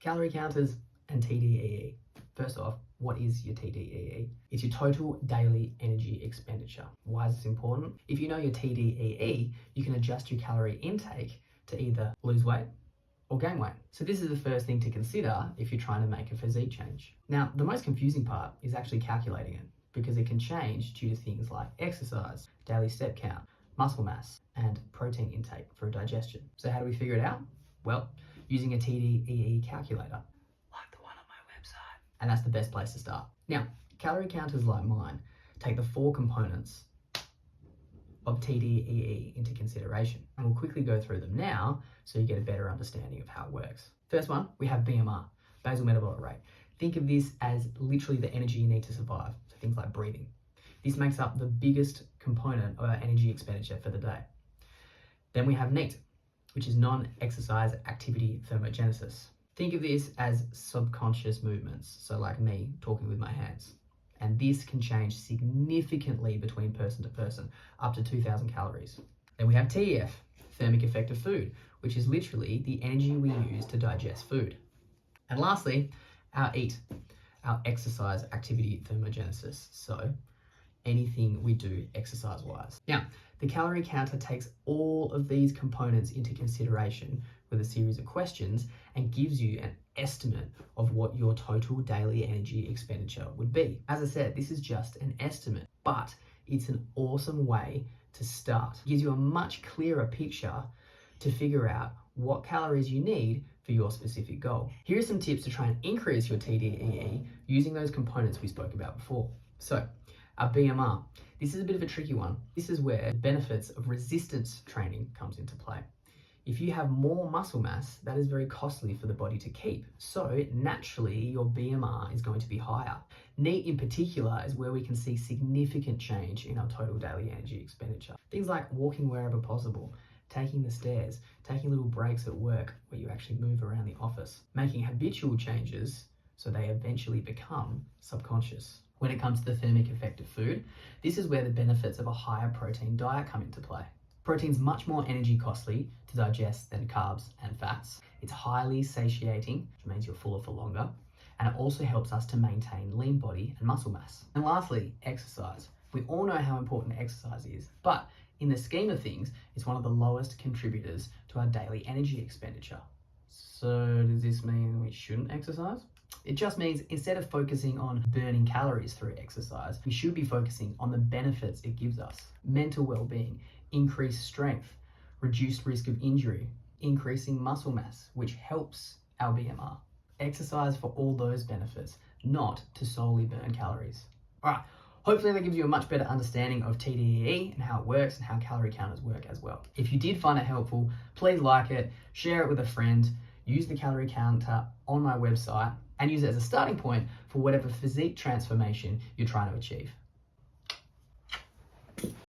Calorie counters and TDEE. First off, what is your TDEE? It's your total daily energy expenditure. Why is this important? If you know your TDEE, you can adjust your calorie intake to either lose weight or gain weight. So this is the first thing to consider if you're trying to make a physique change. Now, the most confusing part is actually calculating it, because it can change due to things like exercise, daily step count, muscle mass, and protein intake for digestion. So how do we figure it out? Well, using a TDEE calculator, like the one on my website. And that's the best place to start. Now, calorie counters like mine take the 4 components of TDEE into consideration. And we'll quickly go through them now so you get a better understanding of how it works. First one, we have BMR, basal metabolic rate. Think of this as literally the energy you need to survive. So things like breathing. This makes up the biggest component of our energy expenditure for the day. Then we have NEAT, which is non-exercise activity thermogenesis. Think of this as subconscious movements, so like me talking with my hands. And this can change significantly between person to person, up to 2,000 calories. Then we have TEF, thermic effect of food, which is literally the energy we use to digest food. And lastly, our EAT, our exercise activity thermogenesis. So anything we do exercise-wise. Now, the calorie counter takes all of these components into consideration with a series of questions and gives you an estimate of what your total daily energy expenditure would be. As I said, this is just an estimate, but it's an awesome way to start. It gives you a much clearer picture to figure out what calories you need for your specific goal. Here are some tips to try and increase your TDEE using those components we spoke about before. So, our BMR. This is a bit of a tricky one. This is where the benefits of resistance training comes into play. If you have more muscle mass, that is very costly for the body to keep. So naturally, your BMR is going to be higher. NEAT in particular is where we can see significant change in our total daily energy expenditure. Things like walking wherever possible, taking the stairs, taking little breaks at work where you actually move around the office, making habitual changes so they eventually become subconscious. When it comes to the thermic effect of food, this is where the benefits of a higher protein diet come into play. Protein's much more energy costly to digest than carbs and fats. It's highly satiating, which means you're fuller for longer, and it also helps us to maintain lean body and muscle mass. And lastly, exercise. We all know how important exercise is, but in the scheme of things, it's one of the lowest contributors to our daily energy expenditure. So does this mean we shouldn't exercise? It just means instead of focusing on burning calories through exercise, we should be focusing on the benefits it gives us. Mental well-being, increased strength, reduced risk of injury, increasing muscle mass, which helps our BMR. Exercise for all those benefits, not to solely burn calories. All right, hopefully that gives you a much better understanding of TDEE and how it works and how calorie counters work as well. If you did find it helpful, please like it, share it with a friend, use the calorie counter on my website, and use it as a starting point for whatever physique transformation you're trying to achieve.